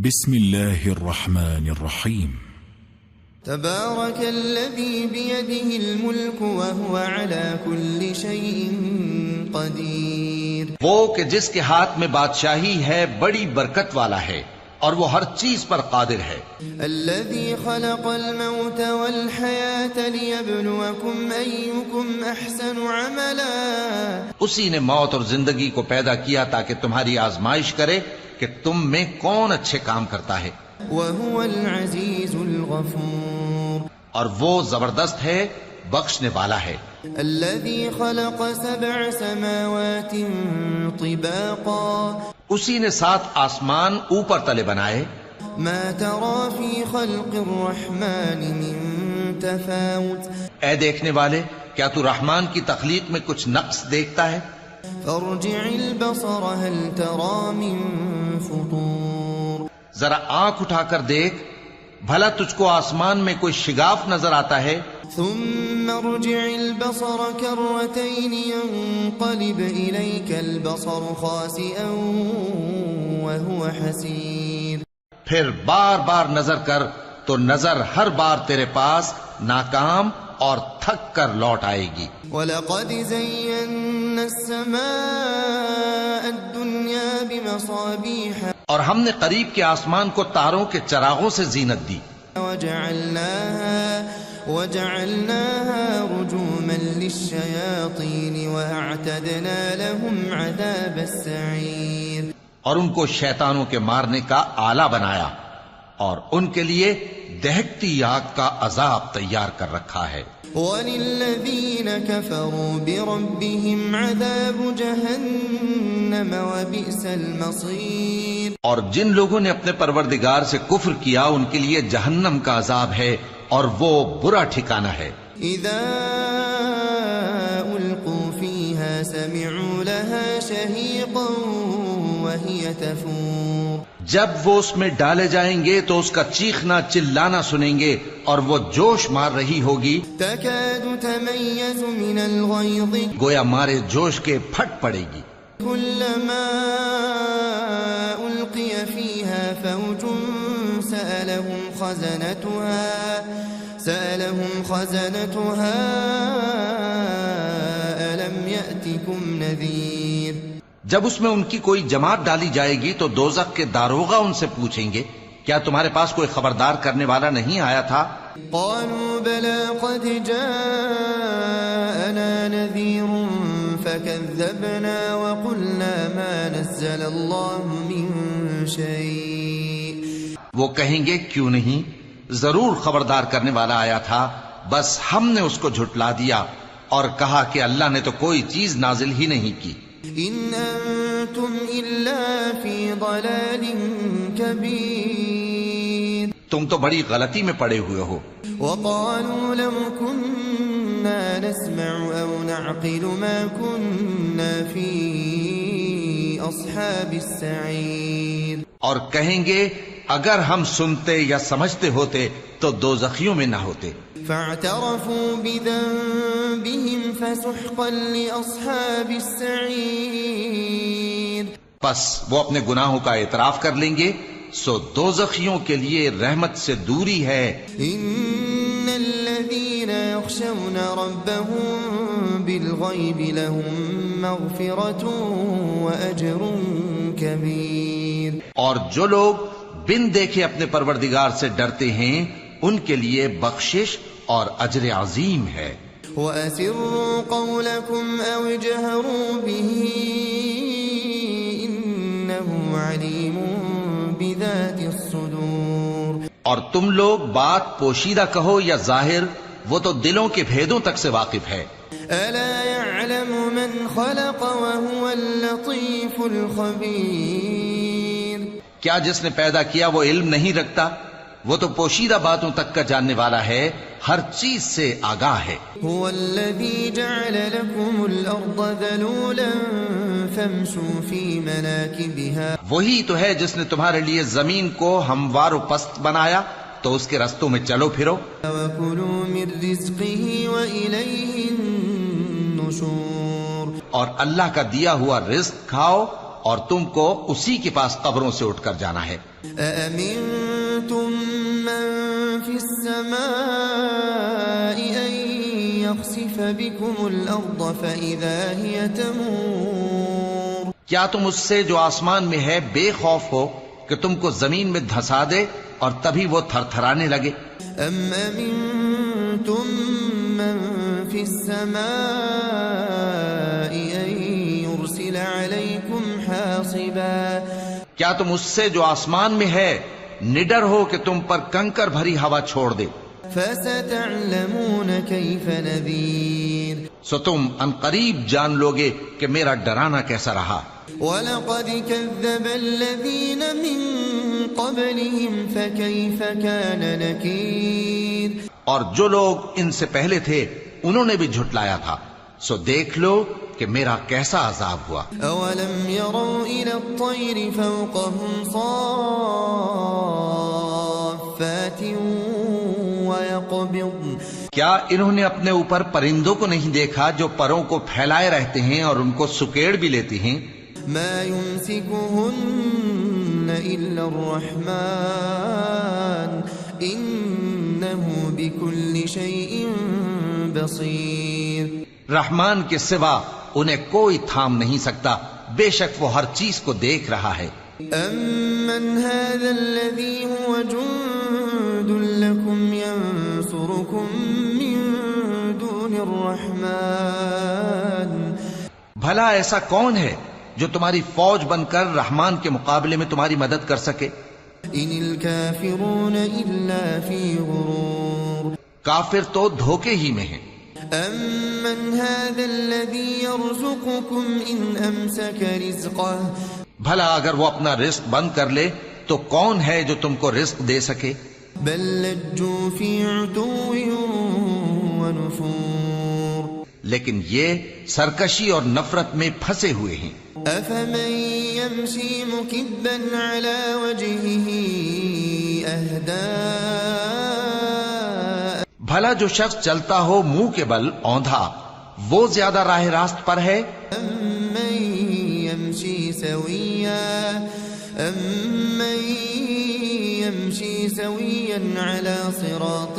بسم الله الرحمن الرحيم. تبارك الذي بيده الملك وهو على كل شيء قدير. وہ کہ جس کے ہاتھ میں بادشاہی ہے بڑی برکت والا ہے اور وہ ہر چیز پر قادر ہے. الذي خلق الموت والحياة ليبلوكم أيكم أحسن عملا. اسی نے موت اور زندگی کو پیدا کیا تاکہ تمہاری آزمائش کرے کہ تم میں کون اچھے کام کرتا ہے. وهو العزيز الغفور. اور وہ زبردست ہے بخشنے والا ہے. الذي خلق 7 سماوات طباقا. اسی نے 7 آسمان اوپر تلے بنائے. ما ترى في خلق الرحمن من تفاوت. اے دیکھنے والے، کیا تو رحمان کی تخلیق میں کچھ نقص دیکھتا ہے؟ فارجع البصر هل ترى من فطور. ذرا آنکھ اٹھا کر دیکھ، بھلا تجھ کو آسمان میں کوئی شگاف نظر آتا ہے؟ ثم ارجع البصر كرتين ينقلب إليك البصر خاسئا وهو حسير. پھر بار بار نظر کر تو نظر ہر بار تیرے پاس ناکام اور تھک کر لوٹ آئے گی. وَلَقَدْ زَيَّنَّا السَّمَاءَ الدُّنْيَا بِمَصَابِيحَ. اور ہم نے قریب کے آسمان کو تاروں کے چراغوں سے زینت دی. وَجَعَلْنَاهَا رُجُومًا لِلشَّيَاطِينِ وَأَعْتَدْنَا لَهُمْ عَذَابَ السَّعِيرِ. اور ان کو شیطانوں کے مارنے کا آلہ بنایا اور ان کے لیے دہکتی آگ کا عذاب تیار کر رکھا ہے. وَلِلَّذِينَ كَفَرُوا بِرَبِّهِمْ عَذَابُ جَهَنَّمَ وَبِئْسَ الْمَصِيرُ. اور جن لوگوں نے اپنے پروردگار سے کفر کیا ان کے لیے جہنم کا عذاب ہے اور وہ برا ٹھکانہ ہے. اذا القوا فيها سمعوا لها شهيقا وهي تفور. جب وہ اس میں ڈالے جائیں گے تو اس کا چیخنا چلانا سنیں گے اور وہ جوش مار رہی ہوگی. تكاد تميز من الغيظ. گویا مارے جوش کے پھٹ پڑے گی. كلما ألقي فيها فوج سألهم خزنتها ألم يأتكم نذير. جب اس میں ان کی کوئی جماعت ڈالی جائے گی تو دوزخ کے داروغہ ان سے پوچھیں گے کیا تمہارے پاس کوئی خبردار کرنے والا نہیں آیا تھا؟ قالوا بلى قد جاءنا نذير فكذبنا وقلنا ما نزل الله من شيء. وہ کہیں گے کیوں نہیں، ضرور خبردار کرنے والا آیا تھا، بس ہم نے اس کو جھٹلا دیا اور کہا کہ اللہ نے تو کوئی چیز نازل ہی نہیں کی. ان انتم الا فی ضلال کبیر. تم تو بڑی غلطی میں پڑے ہوئے ہو. وقالوا لو كنا نسمع او نعقل ما كنا في اصحاب السعیر. اور کہیں گے اگر ہم سنتے یا سمجھتے ہوتے تو دوزخیوں میں نہ ہوتے. فاعترفوا بذنبهم فسحقا لاصحاب السعیر. پس وہ اپنے گناہوں کا اعتراف کر لیں گے سو دوزخیوں کے لیے رحمت سے دوری ہے. ان الذين يخشون ربهم بالغيب لهم مغفرة واجر كبير. اور جو لوگ بن دیکھے اپنے پروردگار سے ڈرتے ہیں ان کے لیے بخشش اور اجر عظیم ہے. وَأَسِرُّوا قَوْلَكُمْ أَوْ اجْهَرُوا بِهِ إِنَّهُ عَلِيمٌ بِذَاتِ الصُّدُورِ. اور تم لوگ بات پوشیدہ کہو یا ظاہر، وہ تو دلوں کے بھیدوں تک سے واقف ہے. أَلَا يَعْلَمُ مَنْ خَلَقَ وَهُوَ اللَّطِيفُ الْخَبِيرُ. کیا جس نے پیدا کیا وہ علم نہیں رکھتا؟ وہ تو پوشیدہ باتوں تک کا جاننے والا ہے، ہر چیز سے آگاہ ہے. هو الذي جعل لكم الأرض ذلولا فامشوا في مناكبها. وہی تو ہے جس نے تمہارے لیے زمین کو ہموار و پست بنایا تو اس کے رستوں میں چلو پھرو. وَكُلُوا مِن رِزْقِهِ وَإِلَيْهِ النُّشُورُ. اور اللہ کا دیا ہوا رزق کھاؤ اور تم کو اسی کے پاس قبروں سے اٹھ کر جانا ہے۔ أأمنتم من في السماء أن يخسف بكم الأرض فإذا هي تمور؟ کیا تم اس سے جو آسمان میں ہے بے خوف ہو کہ تم کو زمین میں دھسا دے اور تبھی وہ تھر تھرانے لگے؟ أم أمنتم من في السماء أن يرسل عليكم حاصبا؟ کیا تم اس سے جو آسمان میں ہے نڈر ہو کہ تم پر کنکر بھری ہوا چھوڑ دے؟ فستعلمون كيف نذير، سو تم ان قریب جان لوگے کہ میرا ڈرانا کیسا رہا۔ وَلَقَدْ كَذَّبَ الَّذِينَ مِن قَبْلِهِمْ فَكَيْفَ كَانَ نَكِيرِ، اور جو لوگ ان سے پہلے تھے انہوں نے بھی جھٹلایا تھا، سو دیکھ لو کہ میرا کیسا عذاب ہوا۔ أَوَلَمْ يَرَوْا إِلَى الطَّيْرِ فَوْقَهُمْ صَافَّاتٍ وَيَقْبِضْنَ، کیا انہوں نے اپنے اوپر پرندوں کو نہیں دیکھا جو پروں کو پھیلائے رہتے ہیں اور ان کو سکیڑ بھی لیتی ہیں؟ مَا يُمْسِكُهُنَّ إِلَّا الرَّحْمَنُ إِنَّهُ بِكُلِّ شَيْءٍ بَصِيرٌ، رحمان کے سوا انہیں کوئی تھام نہیں سکتا، بے شک وہ ہر چیز کو دیکھ رہا ہے۔ أَمَّنْ هَذَا الَّذِي هُوَ جُندٌ لَكُمْ يَنصُرُكُم مِّن دُونِ الرَّحْمَنِ، بھلا ایسا کون ہے جو تمہاری فوج بن کر رحمان کے مقابلے میں تمہاری مدد کر سکے؟ إِنِ الْكَافِرُونَ إِلَّا فِي غُرُورٍ، کافر تو دھوکے ہی میں ہیں۔ أَمَّنْ هَذَا الَّذِي يَرْزُقُكُمْ إِنْ أَمْسَكَ رِزْقَهُ، بھلا اگر وہ اپنا رزق بند کر لے تو کون ہے جو تم کو رزق دے سکے؟ بل لجوا في عتو ونفور، لیکن یہ سرکشی اور نفرت میں پھنسے ہوئے ہیں۔ أفمن يمشي مكبا على وجهه أهدى، بھلا جو شخص چلتا ہو منہ کے بل اوندھا وہ زیادہ راہ راست پر ہے؟ أمن يمشي سويا على صراط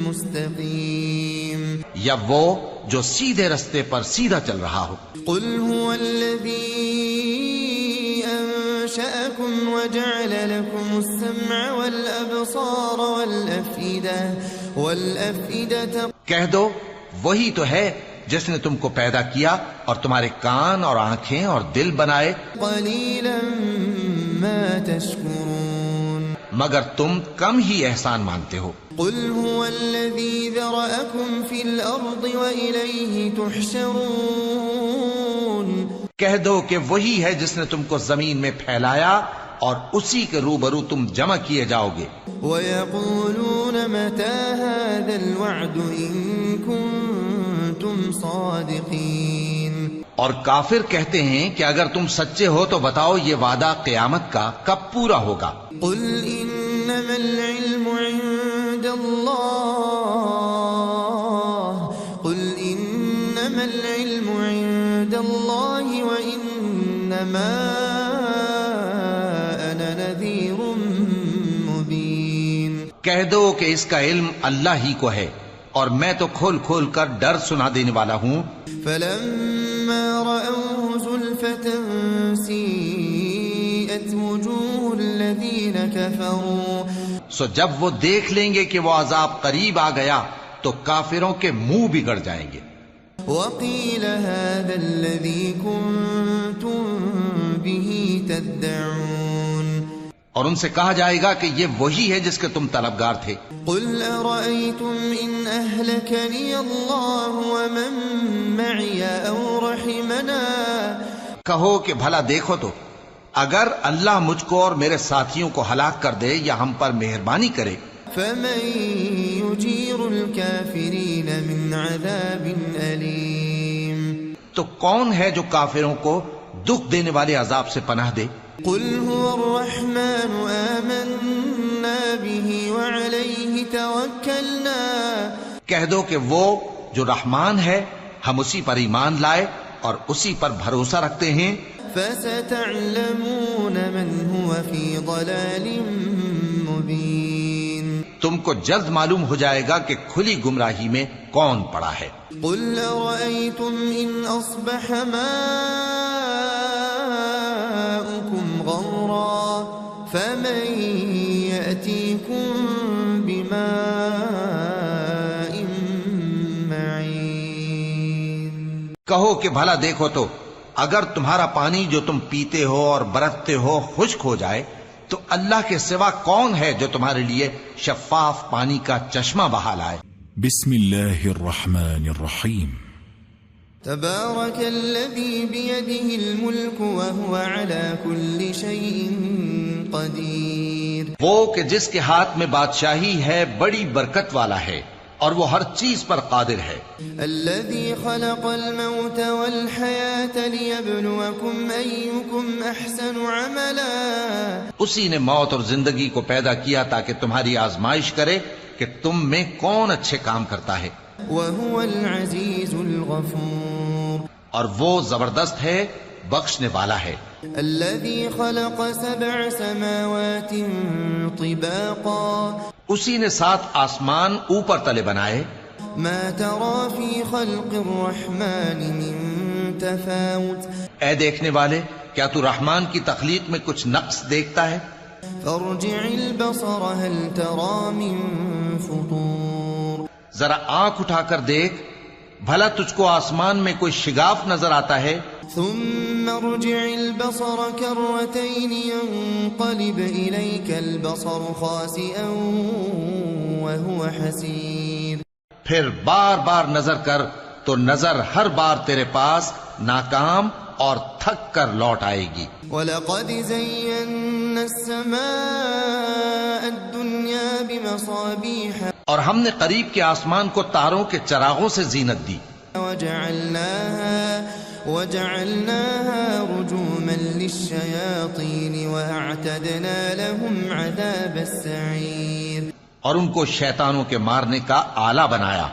مستقيم، یا وہ جو سیدھے رستے پر سیدھا چل رہا ہو؟ قل هو الذي أنشأكم وجعل لكم السمع والأبصار والأفئدة، کہہ دو وہی تو ہے جس نے تم کو پیدا کیا اور تمہارے کان اور آنکھیں اور دل بنائے، قليلا ما تشكرون، مگر تم کم ہی احسان مانتے ہو۔ قل هو الذي ذرأكم في الأرض وإليه تحشرون، کہہ دو کہ وہی ہے جس نے تم کو زمین میں پھیلایا اور اسی کے روبرو تم جمع کیے جاؤ گے۔ ويقولون متى هذا الوعد إن كنتم صادقين، اور کافر کہتے ہیں کہ اگر تم سچے ہو تو بتاؤ یہ وعدہ قیامت کا کب پورا ہوگا؟ قل إنما العلم عند الله، قل إنما العلم عند الله وإنما أنا نذير مبين، کہہ دو کہ اس کا علم اللہ ہی کو ہے اور میں تو کھول کھول کر ڈر سنا دینے والا ہوں۔ فلما رأوه زلفة سيئت وجوه الذين كفروا، سو جب وہ دیکھ لیں گے کہ وہ عذاب قریب آ گیا تو کافروں کے منہ بگڑ جائیں گے۔ وقيل هذا الذي كنتم به تدعون، اور ان سے کہا جائے گا کہ یہ وہی ہے جس کے تم طلبگار تھے۔ قل أرأيتم إن أهلكني الله ومن معي أو رحمنا، کہو کہ بھلا دیکھو تو اگر اللہ مجھ کو اور میرے ساتھیوں کو ہلاک کر دے یا ہم پر مہربانی کرے، فمن يجير الكافرين من عذاب أليم، تو کون ہے جو کافروں کو دکھ دینے والے عذاب سے پناہ دے؟ قل هو الرحمن آمنا به وعليه توكلنا، کہہ دو کہ وہ جو رحمان ہے ہم اسی پر ایمان لائے اور اسی پر بھروسہ رکھتے ہیں۔ فستعلمون من هو في ضلال مبين تم کو جلد معلوم ہو جائے گا کہ کھلی گمراہی میں کون پڑا ہے۔ قل أرأيتم إن أصبح ماؤكم غورا فمن يأتيكم بماء معين۔ کہو کہ بھلا دیکھو تو اگر تمہارا پانی جو تم پیتے ہو اور برتتے ہو خشک ہو جائے تو اللہ کے سوا کون ہے جو تمہارے لیے شفاف پانی کا چشمہ بہا لائے۔ بسم اللہ الرحمن الرحیم۔ تبارك الذي بيده الملك وهو على كل شيء قدير۔ وہ کہ جس کے ہاتھ میں بادشاہی ہے بڑی برکت والا ہے اور وہ ہر چیز پر قادر ہے۔ الذي خلق الموت والحياة ليبلوكم أيكم أحسن عملا۔ اسی نے موت اور زندگی کو پیدا کیا تاکہ تمہاری آزمائش کرے کہ تم میں کون اچھے کام کرتا ہے۔ وهو العزيز الغفور۔ اور وہ زبردست ہے بخشنے والا ہے۔ الذي خلق 7 سماوات طباقا۔ اسی نے 7 آسمان اوپر تلے بنائے۔ ما ترى في خلق الرحمن من تفاوت۔ اے دیکھنے والے کیا تو رحمان کی تخلیق میں کچھ نقص دیکھتا ہے؟ فارجع البصر هل ترى من فطور۔ ذرا آنکھ اٹھا کر دیکھ بھلا تجھ کو آسمان میں کوئی شگاف نظر آتا ہے؟ ثم ارجع البصر كرتين ينقلب إليك البصر خاسئا وهو حسير۔ پھر بار بار نظر کر تو نظر ہر بار تیرے پاس ناکام اور تھک کر لوٹ آئے گی۔ وَلَقَدْ زَيَّنَّا السَّمَاءَ الدُّنْيَا بِمَصَابِيحَ۔ اور ہم نے قریب کے آسمان کو تاروں کے چراغوں سے زینت دی۔ وَجَعَلْنَاهَا رُجُومًا لِلشَّيَاطِينِ وَأَعْتَدْنَا لَهُمْ عَذَابَ السَّعِيرِ۔ اور ان کو شیطانوں کے مارنے کا آلہ بنایا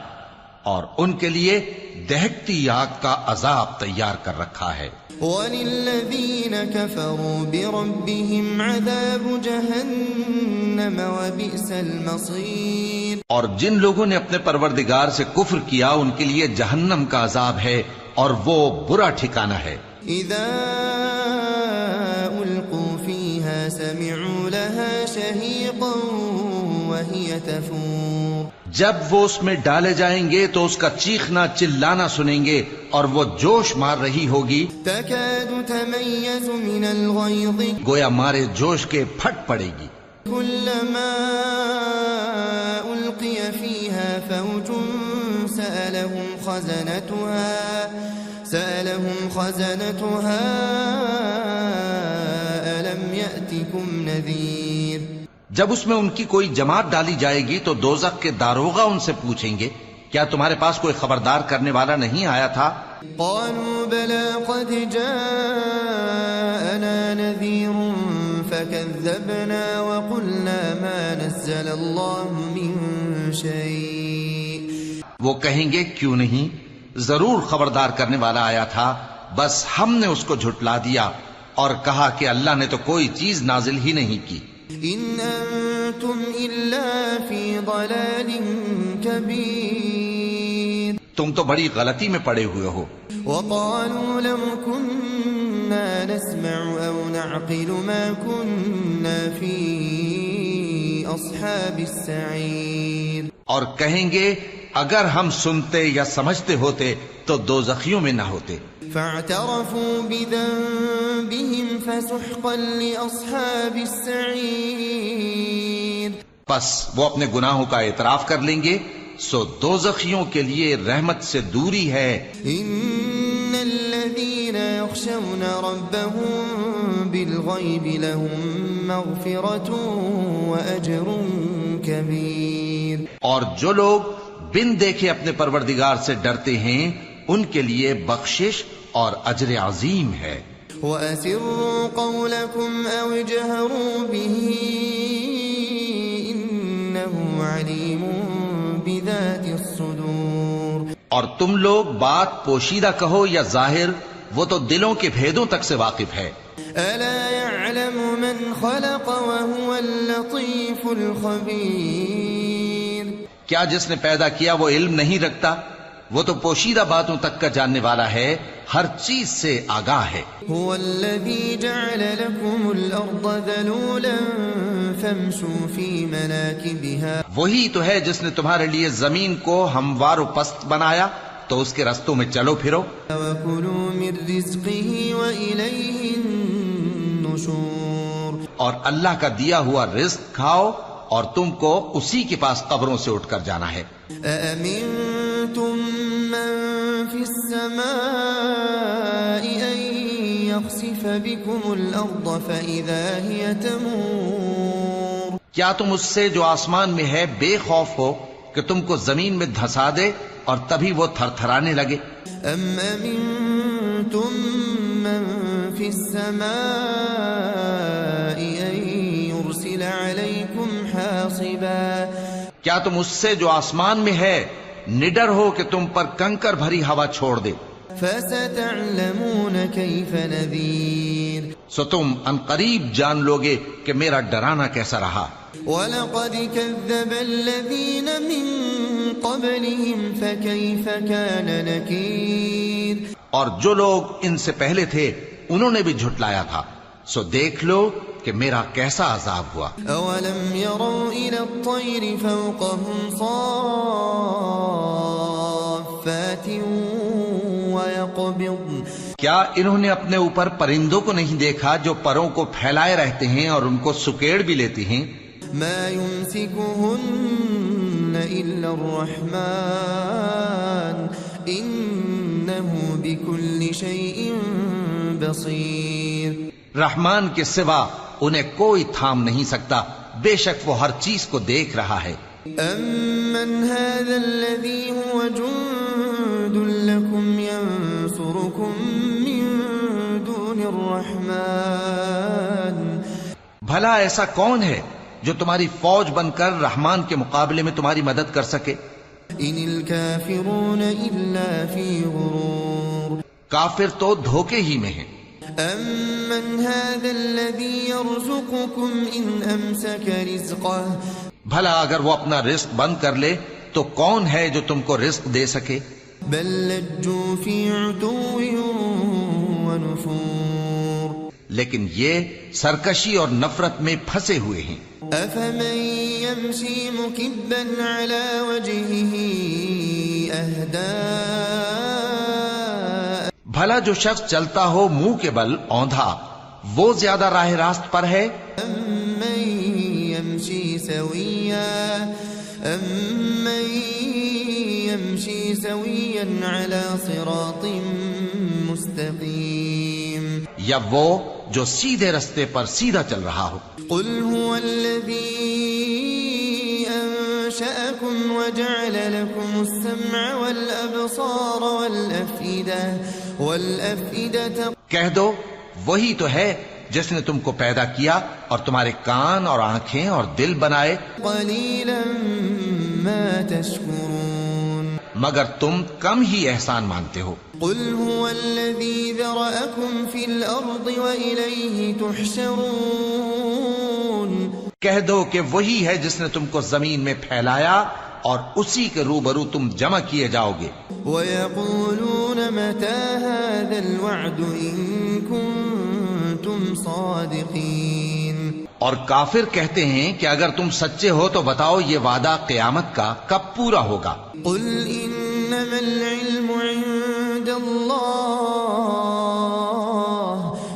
اور ان کے لیے دہکتی آگ کا عذاب تیار کر رکھا ہے۔ وَلِلَّذِينَ كَفَرُوا بِرَبِّهِمْ عَذَابُ جَهَنَّمَ وَبِئْسَ الْمَصِيرُ۔ اور جن لوگوں نے اپنے پروردگار سے کفر کیا ان کے لیے جہنم کا عذاب ہے اور وہ برا ٹھکانہ ہے۔ اذا القوا فيها سمعوا لها شهيقا وهي تفور۔ جب وہ اس میں ڈالے جائیں گے تو اس کا چیخنا چلانا سنیں گے اور وہ جوش مار رہی ہوگی۔ تكاد تميز من الغيظ۔ گویا مارے جوش کے پھٹ پڑے گی۔ كلما ألقي فيها فوج سألهم خزنتها ألم يأتكم نذير۔ جب اس میں ان کی کوئی جماعت ڈالی جائے گی تو دوزخ کے داروغہ ان سے پوچھیں گے کیا تمہارے پاس کوئی خبردار کرنے والا نہیں آیا تھا؟ قالوا بلى قد جاءنا نذير فكذبنا وقلنا ما نزل الله من شيء۔ وہ کہیں گے کیوں نہیں، ضرور خبردار کرنے والا آیا تھا، بس ہم نے اس کو جھٹلا دیا اور کہا کہ اللہ نے تو کوئی چیز نازل ہی نہیں کی۔ ان انتم الا فی ضلال کبیر۔ تم تو بڑی غلطی میں پڑے ہوئے ہو۔ وقالوا لو كنا نسمع او نعقل ما كنا في اصحاب السعیر۔ اور کہیں گے اگر ہم سنتے یا سمجھتے ہوتے تو دوزخیوں میں نہ ہوتے۔ فاعترفوا بذنبهم فسحقا لاصحاب السعیر۔ پس وہ اپنے گناہوں کا اعتراف کر لیں گے سو دوزخیوں کے لیے رحمت سے دوری ہے۔ ان الذين يخشون ربهم بالغيب لهم مغفرة واجر كبير۔ اور جو لوگ بن دیکھے اپنے پروردگار سے ڈرتے ہیں ان کے لیے بخشش اور اجر عظیم ہے۔ وَأَسِرُّوا قَوْلَكُمْ أَوْ اجْهَرُوا بِهِ إِنَّهُ عَلِيمٌ بِذَاتِ الصُّدُورِ۔ اور تم لوگ بات پوشیدہ کہو یا ظاہر وہ تو دلوں کے بھیدوں تک سے واقف ہے۔ ألا يعلم من خلق وهو اللطيف الخبير؟ کیا جس نے پیدا کیا وہ علم نہیں رکھتا؟ وہ تو پوشیدہ باتوں تک کا جاننے والا ہے، ہر چیز سے آگاہ ہے۔ هو الذي جعل لكم الأرض ذلولا فامشوا في مناكبها، وہی تو ہے جس نے تمہارے لیے زمین کو ہموار و پست بنایا، تو اس کے رستوں میں چلو پھرو۔ وكلوا من رزقه وإليه النشور، اور اللہ کا دیا ہوا رزق کھاؤ، اور تم کو اسی کے پاس قبروں سے اٹھ کر جانا ہے۔ أأمنتم من في السماء أن يخسف بكم الأرض فإذا هي تمور؟ کیا تم اس سے جو آسمان میں ہے بے خوف ہو کہ تم کو زمین میں دھسا دے اور تبھی وہ تھر تھرانے لگے؟ أم أمنتم من في السماء أن يرسل عليكم حاصبا؟ کیا تم اس سے جو آسمان میں ہے نڈر ہو کہ تم پر کنکر بھری ہوا چھوڑ دے؟ فستعلمون كيف نذير، سو تم عنقریب جان لوگے کہ میرا ڈرانا کیسا رہا۔ وَلَقَدْ كَذَّبَ الَّذِينَ مِن قَبْلِهِمْ فَكَيْفَ كَانَ نَكِيرٌ، اور جو لوگ ان سے پہلے تھے انہوں نے بھی جھٹلایا تھا، سو دیکھ لو کہ میرا کیسا عذاب ہوا۔ أَوَلَمْ يَرَوْا إِلَى الطَّيْرِ فَوْقَهُمْ صَافَّاتٍ وَيَقْبِضْنَ، کیا انہوں نے اپنے اوپر پرندوں کو نہیں دیکھا جو پروں کو پھیلائے رہتے ہیں اور ان کو سکیڑ بھی لیتی ہیں؟ مَا يُمْسِكُهُنَّ إِلَّا الرَّحْمَنُ إِنَّهُ بِكُلِّ شَيْءٍ بَصِيرٌ، رحمان کے سوا انہیں کوئی تھام نہیں سکتا، بے شک وہ ہر چیز کو دیکھ رہا ہے۔ أَمَّنْ هَذَا الَّذِي هُوَ جُندٌ لَكُمْ يَنصُرُكُم مِّن دُونِ الرَّحْمَنِ، بھلا ایسا کون ہے جو تمہاری فوج بن کر رحمان کے مقابلے میں تمہاری مدد کر سکے؟ إِنِ الْكَافِرُونَ إِلَّا فِي غُرُورٍ، کافر تو دھوکے ہی میں ہیں۔ أَمَّنْ هَذَا الَّذِي يَرْزُقُكُمْ إِنْ أَمْسَكَ رِزْقَهُ، بھلا اگر وہ اپنا رزق بند کر لے تو کون ہے جو تم کو رزق دے سکے؟ بل لجوا في عتو ونفور، لیکن یہ سرکشی اور نفرت میں پھنسے ہوئے ہیں۔ أفمن يمشي مكبا على وجهه أهدى، بھلا جو شخص چلتا ہو منہ کے بل اوندھا وہ زیادہ راہ راست پر ہے؟ أمن يمشي سويا على صراط مستقيم، یا وہ جو سیدھے رستے پر سیدھا چل رہا ہو؟ قل هو الذي أنشأكم وجعل لكم السمع والأبصار والأفئدة، کہہ دو وہی تو ہے جس نے تم کو پیدا کیا اور تمہارے کان اور آنکھیں اور دل بنائے، قليلا ما تشكرون، مگر تم کم ہی احسان مانتے ہو۔ قل هو الذي ذرأكم في الأرض وإليه تحشرون، کہہ دو کہ وہی ہے جس نے تم کو زمین میں پھیلایا اور اسی کے روبرو تم جمع کیے جاؤ گے۔ ويقولون متى هذا الوعد إن كنتم صادقين، اور کافر کہتے ہیں کہ اگر تم سچے ہو تو بتاؤ یہ وعدہ قیامت کا کب پورا ہوگا؟ قل إنما العلم عند الله،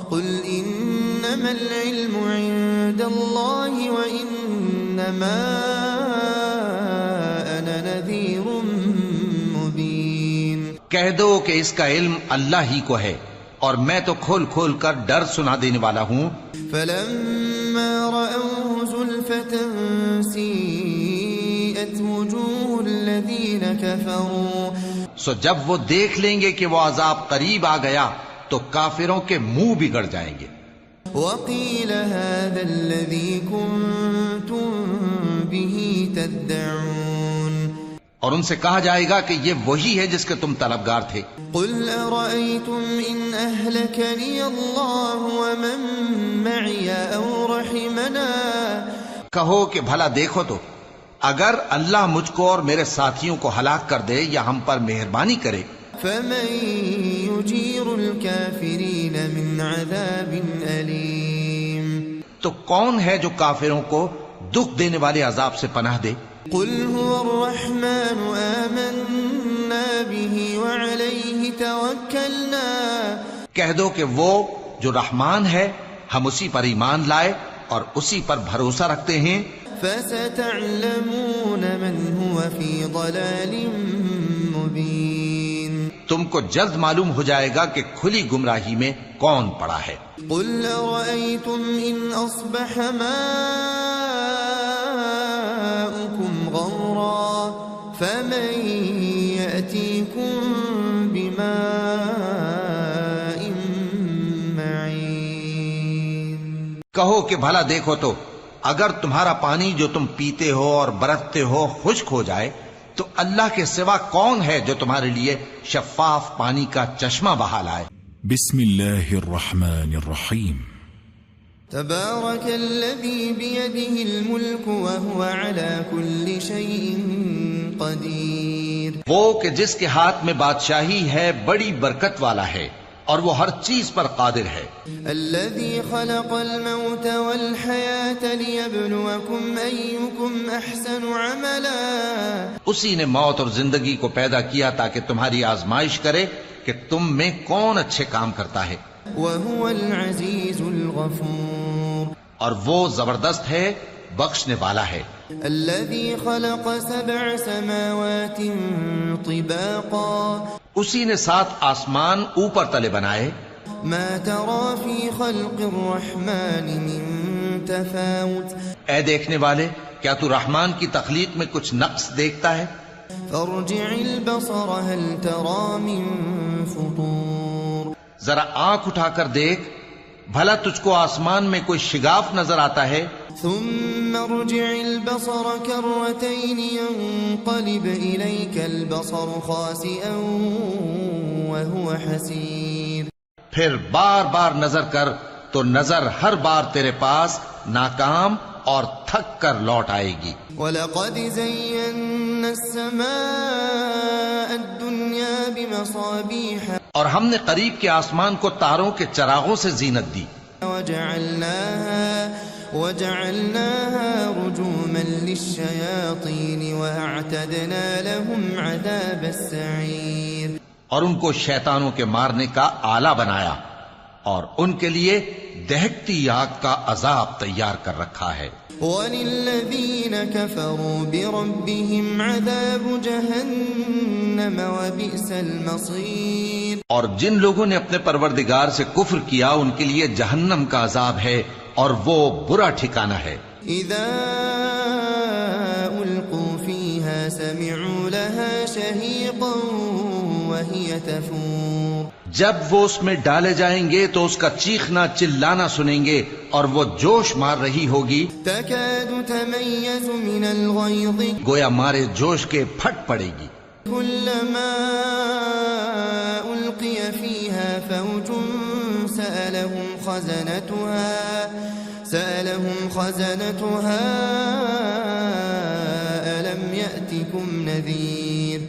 قل إنما العلم عند الله وإنما أنا نذير مبين، کہہ دو کہ اس کا علم اللہ ہی کو ہے اور میں تو کھول کھول کر ڈر سنا دینے والا ہوں۔ فلما رأوه زلفة سيئت وجوه الذين كفروا، سو جب وہ دیکھ لیں گے کہ وہ عذاب قریب آ گیا تو کافروں کے منہ بگڑ جائیں گے۔ وقيل هذا الذي كنتم به تدعون، اور ان سے کہا جائے گا کہ یہ وہی ہے جس کے تم طلبگار تھے۔ قل أرأيتم إن أهلكني الله ومن معي أو رحمنا کہو کہ بھلا دیکھو تو اگر اللہ مجھ کو اور میرے ساتھیوں کو ہلاک کر دے یا ہم پر مہربانی کرے فمن يجير الكافرين من عذاب أليم تو کون ہے جو کافروں کو دکھ دینے والے عذاب سے پناہ دے؟ قل هو الرحمن آمنا به وعليه توكلنا کہہ دو کہ وہ جو رحمان ہے ہم اسی پر ایمان لائے اور اسی پر بھروسہ رکھتے ہیں۔ فستعلمون من هو في ضلال مبين تم کو جلد معلوم ہو جائے گا کہ کھلی گمراہی میں کون پڑا ہے۔ قل أرأيتم إن أصبح ماؤكم غورا فمن يأتيكم بماء معين کہو کہ بھلا دیکھو تو اگر تمہارا پانی جو تم پیتے ہو اور برتتے ہو خشک ہو جائے تو اللہ کے سوا کون ہے جو تمہارے لیے شفاف پانی کا چشمہ بہا لائے؟ بسم اللہ الرحمن الرحیم۔ تبارك الذي بيده الملك وهو على كل شيء قدير وہ کہ جس کے ہاتھ میں بادشاہی ہے بڑی برکت والا ہے اور وہ ہر چیز پر قادر ہے۔ الذي خلق الموت والحياة ليبلوكم أيكم أحسن عملا اسی نے موت اور زندگی کو پیدا کیا تاکہ تمہاری آزمائش کرے کہ تم میں کون اچھے کام کرتا ہے، وهو العزيز الغفور اور وہ زبردست ہے بخشنے والا ہے۔ الذي خلق 7 سماوات طباقا اسی نے 7 آسمان اوپر تلے بنائے۔ ما ترى في خلق الرحمن من تفاوت اے دیکھنے والے کیا تو رحمان کی تخلیق میں کچھ نقص دیکھتا ہے؟ فارجع البصر هل ترى من فطور ذرا آنکھ اٹھا کر دیکھ بھلا تجھ کو آسمان میں کوئی شگاف نظر آتا ہے؟ ثم ارجع البصر كرتين ينقلب إليك البصر خاسئا وهو حسير پھر بار بار نظر کر تو نظر ہر بار تیرے پاس ناکام اور تھک کر لوٹ آئے گی۔ وَلَقَدْ زَيَّنَّا السَّمَاءَ الدُّنْيَا بِمَصَابِيحَ اور ہم نے قریب کے آسمان کو تاروں کے چراغوں سے زینت دی، وَجَعَلْنَاهَا رُجُومًا لِلشَّيَاطِينِ وَأَعْتَدْنَا لَهُمْ عَذَابَ السَّعِيرِ اور ان کو شیطانوں کے مارنے کا آلہ بنایا اور ان کے لیے دہکتی آگ کا عذاب تیار کر رکھا ہے۔ وَلِلَّذِينَ كَفَرُوا بِرَبِّهِمْ عَذَابُ جَهَنَّمَ وَبِئْسَ الْمَصِيرُ اور جن لوگوں نے اپنے پروردگار سے کفر کیا ان کے لیے جہنم کا عذاب ہے اور وہ برا ٹھکانہ ہے۔ إِذَا أُلْقُوا فِيهَا سَمِعُوا لَهَا شَهِيقًا وَهِيَ تَفُورُ جب وہ اس میں ڈالے جائیں گے تو اس کا چیخنا چلانا سنیں گے اور وہ جوش مار رہی ہوگی، تَكَادُ تَمَيَّزُ مِنَ الْغَيْظِ گویا مارے جوش کے پھٹ پڑے گی۔ كُلَّمَا أُلْقِيَ فِيهَا فَوْجٌ سَأَلَهُمْ خَزَنَتُهَا أَلَمْ يَأْتِكُمْ نَذِيرٌ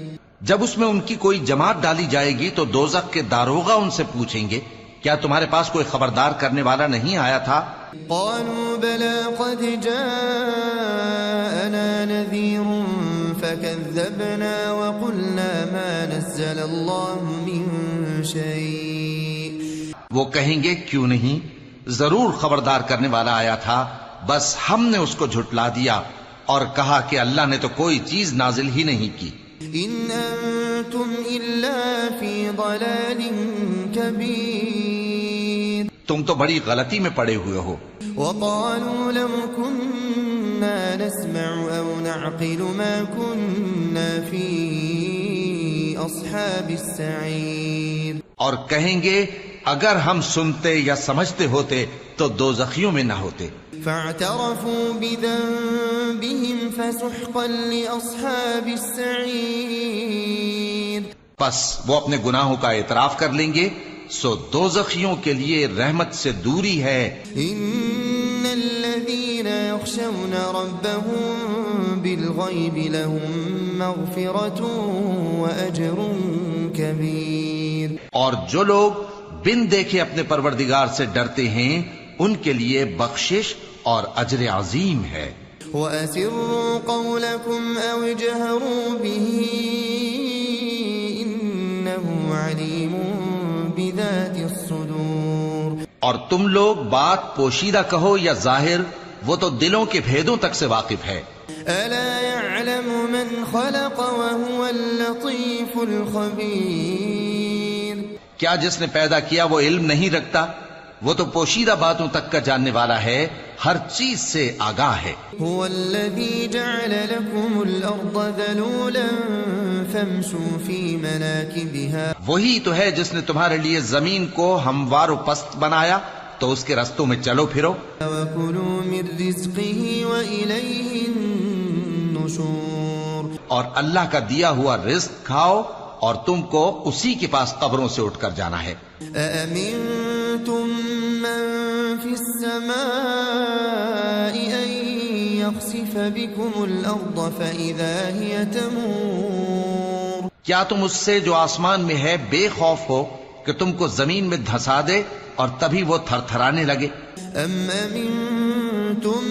جب اس میں ان کی کوئی جماعت ڈالی جائے گی تو دوزخ کے داروغہ ان سے پوچھیں گے کیا تمہارے پاس کوئی خبردار کرنے والا نہیں آیا تھا؟ قالوا بلى قد جاءنا نذير فكذبنا وقلنا ما نزل الله من شيء وہ کہیں گے کیوں نہیں، ضرور خبردار کرنے والا آیا تھا، بس ہم نے اس کو جھٹلا دیا اور کہا کہ اللہ نے تو کوئی چیز نازل ہی نہیں کی۔ ان انتم الا فی ضلال کبیر تم تو بڑی غلطی میں پڑے ہوئے ہو۔ وقالوا لو كنا نسمع او نعقل ما كنا في اصحاب السعیر اور کہیں گے اگر ہم سنتے یا سمجھتے ہوتے تو دوزخیوں میں نہ ہوتے۔ فاعترفوا بذنبهم بهم فسحقا لأصحاب السعير. پس وہ اپنے گناہوں کا اعتراف کر لیں گے، سو دوزخیوں کے لیے رحمت سے دوری ہے. إن الذين يخشون ربهم بالغيب لهم مغفرة وأجر كبير. اور جو لوگ بن دیکھے اپنے پروردگار سے ڈرتے ہیں ان کے لیے بخشش اور اجر عظیم ہے. وَأَسِرُّوا قَوْلَكُمْ أَوْ اجْهَرُوا بِهِ إِنَّهُ عَلِيمٌ بِذَاتِ الصُّدُورِ. اور تم لوگ بات پوشیدہ کہو یا ظاہر، وہ تو دلوں کے بھیدوں تک سے واقف ہے. أَلَا يَعْلَمُ مَنْ خَلَقَ وَهُوَ اللَّطِيفُ الْخَبِيرُ. کیا جس نے پیدا کیا وہ علم نہیں رکھتا؟ وہ تو پوشیدہ باتوں تک کا جاننے والا ہے، ہر چیز سے آگاہ ہے. هو الذي جعل لكم الأرض ذلولا فامشوا في مناكبها. وہی تو ہے جس نے تمہارے لیے زمین کو ہموار و پست بنایا، تو اس کے رستوں میں چلو پھرو. وَكُلُوا مِن رِزْقِهِ وَإِلَيْهِ النُّشُورُ. اور اللہ کا دیا ہوا رزق کھاؤ اور تم کو اسی کے پاس قبروں سے اٹھ کر جانا ہے. أَأَمِنتُم مَّن فِي السَّمَاءِ أَن يَخْسِفَ بِكُمُ الْأَرْضَ فَإِذَا هِيَ تَمُورُ. کیا تم اس سے جو آسمان میں ہے بے خوف ہو کہ تم کو زمین میں دھسا دے اور تبھی وہ تھر تھرانے لگے؟ أَمْ أَمِنتُم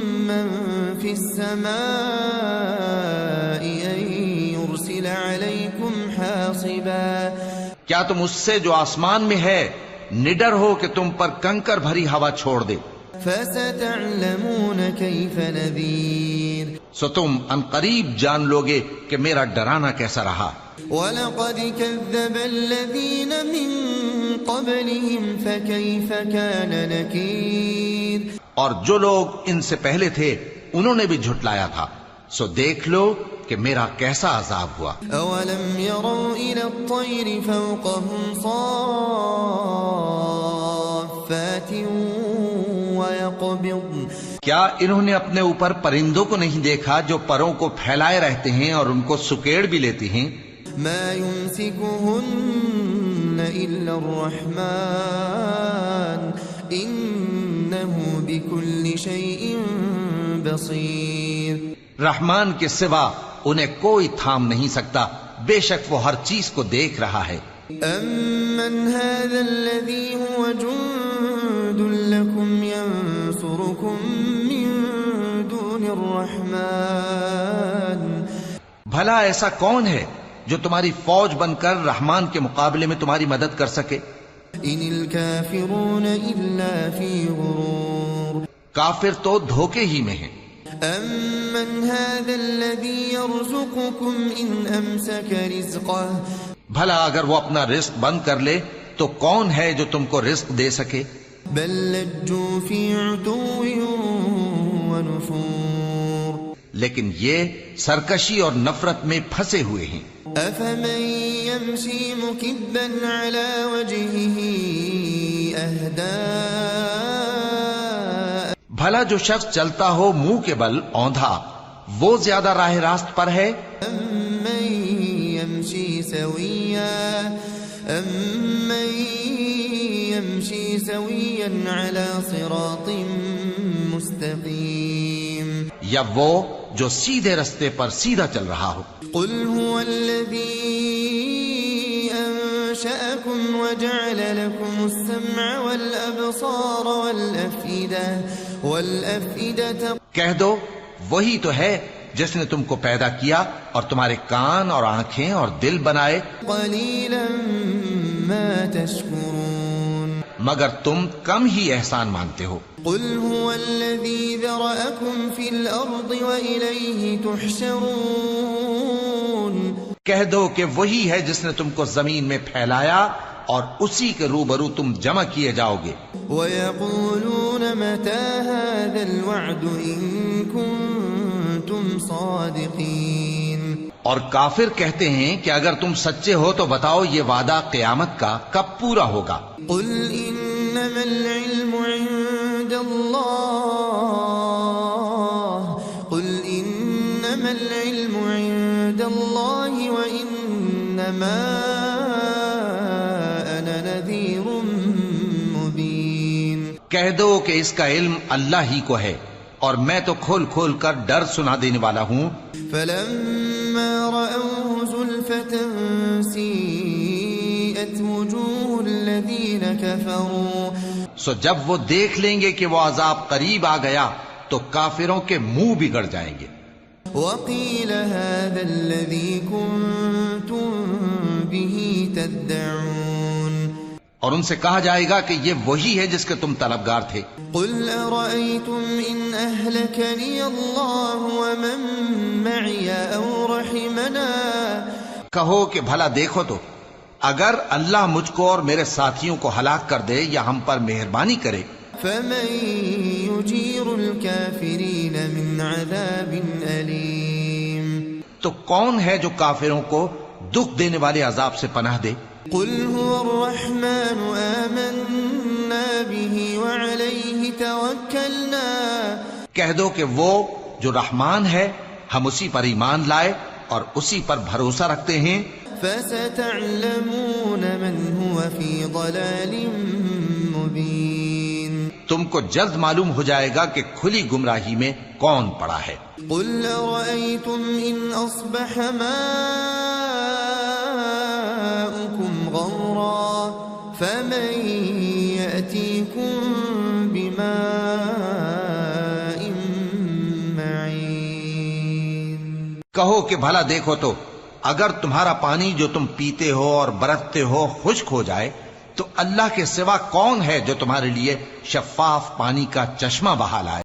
مَّن فِي السَّمَاءِ أَن يُرْسِلَ عَلَيْكُمْ حَاصِبًا. کیا تم اس سے جو آسمان میں ہے نڈر ہو کہ تم پر کنکر بھری ہوا چھوڑ دے؟ فَسَتَعْلَمُونَ كَيْفَ نَذِيرٌ. سو تم ان قریب جان لوگے کہ میرا ڈرانا کیسا رہا. وَلَقَدْ كَذَّبَ الَّذِينَ مِن قَبْلِهِمْ فَكَيْفَ كَانَ نَكِيرٌ. اور جو لوگ ان سے پہلے تھے انہوں نے بھی جھٹلایا تھا، سو دیکھ لو کہ میرا کیسا عذاب ہوا. أَوَلَمْ يَرَوْا إِلَى الطَّيْرِ فَوْقَهُمْ صَافَّاتٍ وَيَقْبِضْنَ. کیا انہوں نے اپنے اوپر پرندوں کو نہیں دیکھا جو پروں کو پھیلائے رہتے ہیں اور ان کو سکیڑ بھی لیتی ہیں؟ مَا يُمْسِكُهُنَّ إِلَّا الرَّحْمَنُ إِنَّهُ بِكُلِّ شَيْءٍ بَصِيرٌ. رحمان کے سوا انہیں کوئی تھام نہیں سکتا، بے شک وہ ہر چیز کو دیکھ رہا ہے. أَمَّنْ هَذَا الَّذِي هُوَ جُندٌ لَكُمْ يَنصُرُكُم مِّن دُونِ الرَّحْمَنِ. بھلا ایسا کون ہے جو تمہاری فوج بن کر رحمان کے مقابلے میں تمہاری مدد کر سکے؟ إِنِ الْكَافِرُونَ إِلَّا فِي غُرُورٍ. کافر تو دھوکے ہی میں ہیں. أَمَّنْ هَذَا الَّذِي يَرْزُقُكُمْ إِنْ أَمْسَكَ رِزْقَهُ. بھلا اگر وہ اپنا رزق بند کر لے تو کون ہے جو تم کو رزق دے سکے؟ بل لجوا في عتو ونفور. لیکن یہ سرکشی اور نفرت میں پھنسے ہوئے ہیں. أفمن يمشي مكبا على وجهه أهدى. بھلا جو شخص چلتا ہو منہ کے بل اوندھا، وہ زیادہ راہ راست پر ہے؟ أمن يمشي سويا على صراط مستقيم. یا وہ جو سیدھے رستے پر سیدھا چل رہا ہو. قل هو الذي أنشأكم وجعل لكم السمع والأبصار والأفئدة. کہہ دو وہی تو ہے جس نے تم کو پیدا کیا اور تمہارے کان اور آنکھیں اور دل بنائے. قليلا ما تشكرون. مگر تم کم ہی احسان مانتے ہو. قل هو الذي ذرأكم في الأرض وإليه تحشرون. کہہ دو کہ وہی ہے جس نے تم کو زمین میں پھیلایا اور اسی کے روبرو تم جمع کیے جاؤ گے. وَيَقُولُونَ مَتَى هَذَا الْوَعْدُ إِن كُنتُمْ صَادِقِينَ. اور کافر کہتے ہیں کہ اگر تم سچے ہو تو بتاؤ یہ وعدہ قیامت کا کب پورا ہوگا. قُلْ إِنَّمَا الْعِلْمُ عِندَ اللَّهِ قُلْ العلم عند الله وإنما أنا نذير مبين. کہہ دو کہ اس کا علم اللہ ہی کو ہے اور میں تو کھول کھول کر ڈر سنا دینے والا ہوں. فلما رأوه زلفة سيئت وجوه الذين كفروا. سو جب وہ دیکھ لیں گے کہ وہ عذاب قریب آ گیا تو کافروں کے منہ بگڑ جائیں گے. وقيل هذا الذي كنتم به تدعون. اور ان سے کہا جائے گا کہ یہ وہی ہے جس کے تم طلبگار تھے. قل أرأيتم إن أهلكني الله ومن معي أو رحمنا. کہو کہ بھلا دیکھو تو اگر اللہ مجھ کو اور میرے ساتھیوں کو ہلاک کر دے یا ہم پر مہربانی کرے فمن يجير الكافرين من عذاب أليم. تو کون ہے جو کافروں کو دکھ دینے والے عذاب سے پناہ دے. قل هو الرحمن آمنا به وعليه توكلنا. کہہ دو کہ وہ جو رحمان ہے ہم اسی پر ایمان لائے اور اسی پر بھروسہ رکھتے ہیں. فستعلمون من هو في ضلال مبين. تم کو جلد معلوم ہو جائے گا کہ کھلی گمراہی میں کون پڑا ہے. قل أرأيتم إن أصبح ماؤكم غورا فمن يأتيكم بماء معين. کہو کہ بھلا دیکھو تو اگر تمہارا پانی جو تم پیتے ہو اور برتتے ہو خشک ہو جائے تو اللہ کے سوا کون ہے جو تمہارے لیے شفاف پانی کا چشمہ بہا لائے.